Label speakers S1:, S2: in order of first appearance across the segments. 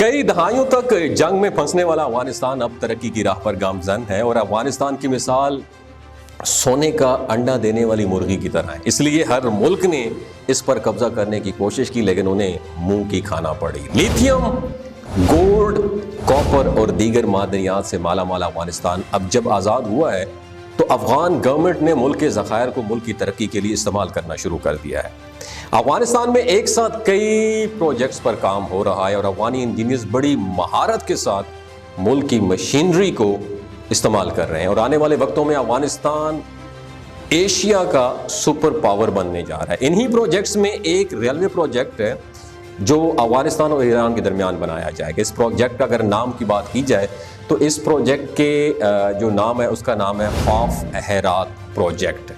S1: کئی دہائیوں تک جنگ میں پھنسنے والا افغانستان اب ترقی کی راہ پر گامزن ہے اور افغانستان کی مثال سونے کا انڈا دینے والی مرغی کی طرح ہے. اس لیے ہر ملک نے اس پر قبضہ کرنے کی کوشش کی لیکن انہیں منہ کی کھانا پڑی. لیتھیم، گولڈ، کاپر اور دیگر معدنیات سے مالا مال افغانستان اب جب آزاد ہوا ہے تو افغان گورنمنٹ نے ملک کے ذخائر کو ملک کی ترقی کے لیے استعمال کرنا شروع کر دیا ہے. افغانستان میں ایک ساتھ کئی پروجیکٹس پر کام ہو رہا ہے اور افغانی انجینئرز بڑی مہارت کے ساتھ ملک کی مشینری کو استعمال کر رہے ہیں اور آنے والے وقتوں میں افغانستان ایشیا کا سپر پاور بننے جا رہا ہے. انہی پروجیکٹس میں ایک ریلوے پروجیکٹ ہے جو افغانستان اور ایران کے درمیان بنایا جائے گا. اس پروجیکٹ کا اگر نام کی بات کی جائے تو اس پروجیکٹ کے جو نام ہے اس کا نام ہے خوف ہرات پروجیکٹ.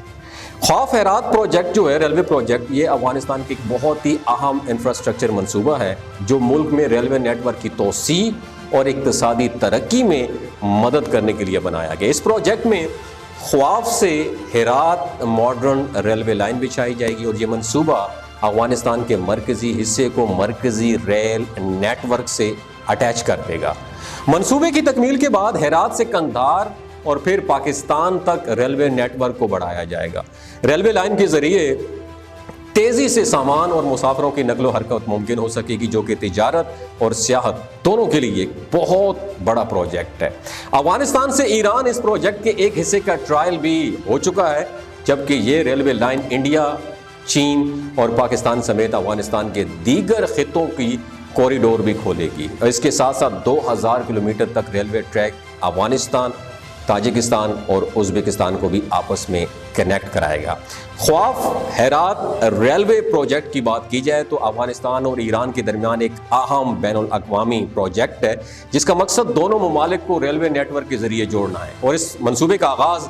S1: خوف ہرات پروجیکٹ جو ہے ریلوے پروجیکٹ، یہ افغانستان کی ایک بہت ہی اہم انفراسٹرکچر منصوبہ ہے جو ملک میں ریلوے نیٹ ورک کی توسیع اور اقتصادی ترقی میں مدد کرنے کے لیے بنایا گیا. اس پروجیکٹ میں خواف سے ہرات ماڈرن ریلوے لائن بچھائی جائے گی اور یہ منصوبہ افغانستان کے مرکزی حصے کو مرکزی ریل نیٹ ورک سے اٹیچ کر دے گا. منصوبے کی تکمیل کے بعد ہرات سے قندھار اور پھر پاکستان تک ریلوے نیٹ ورک کو بڑھایا جائے گا. ریلوے لائن کے ذریعے تیزی سے سامان اور مسافروں کی نقل و حرکت ممکن ہو سکے گی جو کہ تجارت اور سیاحت دونوں کے لیے ایک بہت بڑا پروجیکٹ ہے. افغانستان سے ایران اس پروجیکٹ کے ایک حصے کا ٹرائل بھی ہو چکا ہے جبکہ یہ ریلوے لائن انڈیا، چین اور پاکستان سمیت افغانستان کے دیگر خطوں کی کوریڈور بھی کھولے گی اور اس کے ساتھ ساتھ 2000 کلومیٹر تک ریلوے ٹریک افغانستان، تاجکستان اور ازبکستان کو بھی آپس میں کنیکٹ کرائے گا. خوف ہرات ریلوے پروجیکٹ کی بات کی جائے تو افغانستان اور ایران کے درمیان ایک اہم بین الاقوامی پروجیکٹ ہے جس کا مقصد دونوں ممالک کو ریلوے نیٹ ورک کے ذریعے جوڑنا ہے اور اس منصوبے کا آغاز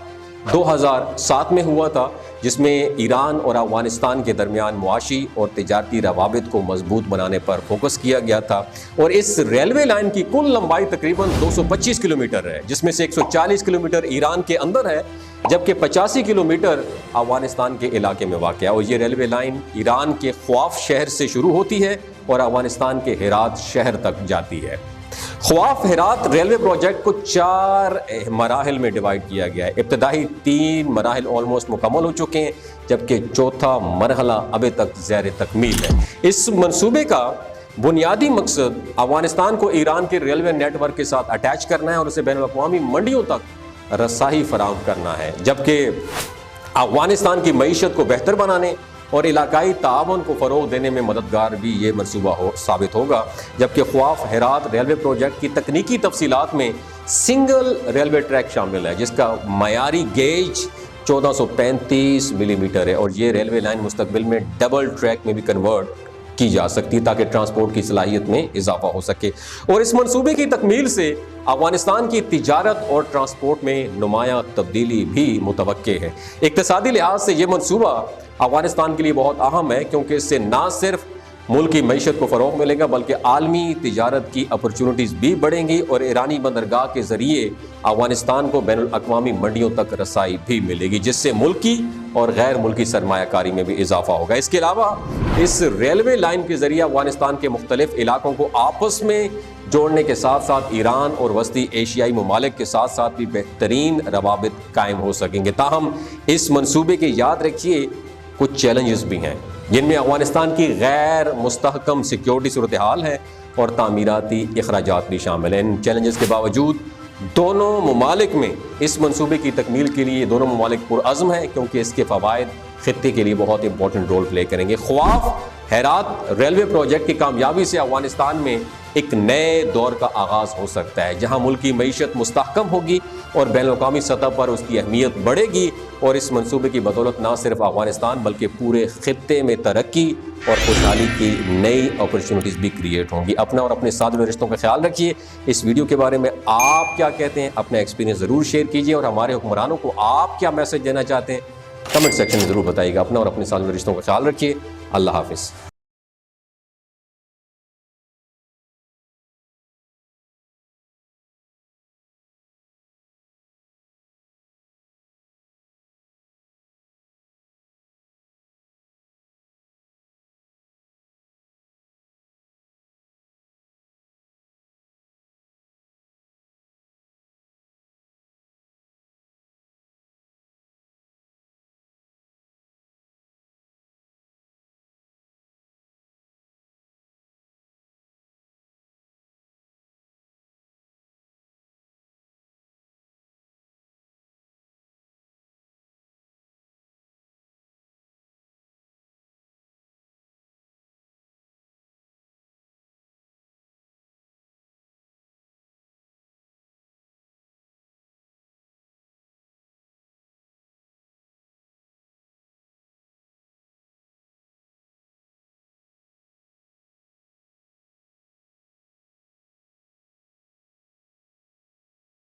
S1: 2007 میں ہوا تھا جس میں ایران اور افغانستان کے درمیان معاشی اور تجارتی روابط کو مضبوط بنانے پر فوکس کیا گیا تھا اور اس ریلوے لائن کی کل لمبائی تقریباً 225 کلومیٹر ہے جس میں سے 140 کلومیٹر ایران کے اندر ہے جبکہ 85 کلومیٹر افغانستان کے علاقے میں واقع ہے اور یہ ریلوے لائن ایران کے خواف شہر سے شروع ہوتی ہے اور افغانستان کے ہرات شہر تک جاتی ہے. خواف ہرات ریلوے پروجیکٹ کو 4 مراحل میں ڈیوائیڈ کیا گیا ہے. ابتدائی 3 مراحل آلموسٹ مکمل ہو چکے ہیں جبکہ چوتھا مرحلہ ابھی تک زیر تکمیل ہے. اس منصوبے کا بنیادی مقصد افغانستان کو ایران کے ریلوے نیٹ ورک کے ساتھ اٹیچ کرنا ہے اور اسے بین الاقوامی منڈیوں تک رسائی فراہم کرنا ہے جبکہ افغانستان کی معیشت کو بہتر بنانے اور علاقائی تعاون کو فروغ دینے میں مددگار بھی یہ منصوبہ ثابت ہوگا. جبکہ خواف ہرات ریلوے پروجیکٹ کی تکنیکی تفصیلات میں سنگل ریلوے ٹریک شامل ہے جس کا معیاری گیج 1435 ملی میٹر ہے اور یہ ریلوے لائن مستقبل میں ڈبل ٹریک میں بھی کنورٹ کی جا سکتی ہے تاکہ ٹرانسپورٹ کی صلاحیت میں اضافہ ہو سکے اور اس منصوبے کی تکمیل سے افغانستان کی تجارت اور ٹرانسپورٹ میں نمایاں تبدیلی بھی متوقع ہے. اقتصادی لحاظ سے یہ منصوبہ افغانستان کے لیے بہت اہم ہے کیونکہ اس سے نہ صرف ملک کی معیشت کو فروغ ملے گا بلکہ عالمی تجارت کی اپرچونٹیز بھی بڑھیں گی اور ایرانی بندرگاہ کے ذریعے افغانستان کو بین الاقوامی منڈیوں تک رسائی بھی ملے گی جس سے ملکی اور غیر ملکی سرمایہ کاری میں بھی اضافہ ہوگا. اس کے علاوہ اس ریلوے لائن کے ذریعے افغانستان کے مختلف علاقوں کو آپس میں جوڑنے کے ساتھ ساتھ ایران اور وسطی ایشیائی ممالک کے ساتھ ساتھ بھی بہترین روابط قائم ہو سکیں گے. تاہم اس منصوبے کے یاد رکھیے کچھ چیلنجز بھی ہیں جن میں افغانستان کی غیر مستحکم سیکیورٹی صورتحال ہے اور تعمیراتی اخراجات بھی شامل ہیں. ان چیلنجز کے باوجود دونوں ممالک میں اس منصوبے کی تکمیل کے لیے دونوں ممالک پرعزم ہیں کیونکہ اس کے فوائد خطے کے لیے بہت امپورٹنٹ رول پلے کریں گے. خواف ہرات ریلوے پروجیکٹ کی کامیابی سے افغانستان میں ایک نئے دور کا آغاز ہو سکتا ہے جہاں ملک کی معیشت مستحکم ہوگی اور بین الاقوامی سطح پر اس کی اہمیت بڑھے گی اور اس منصوبے کی بدولت نہ صرف افغانستان بلکہ پورے خطے میں ترقی اور خوشحالی کی نئی اپرچونٹیز بھی کریٹ ہوں گی. اپنا اور اپنے ساتھ و رشتوں کا خیال رکھیے. اس ویڈیو کے بارے میں آپ کیا کہتے ہیں؟ اپنا ایکسپیرینس ضرور شیئر کیجیے اور ہمارے حکمرانوں کو آپ کیا میسج دینا چاہتے ہیں کمنٹ سیکشن میں ضرور بتائیے گا. اپنا اور اپنے ساتھ و رشتوں کا خیال رکھیے. اللہ حافظ.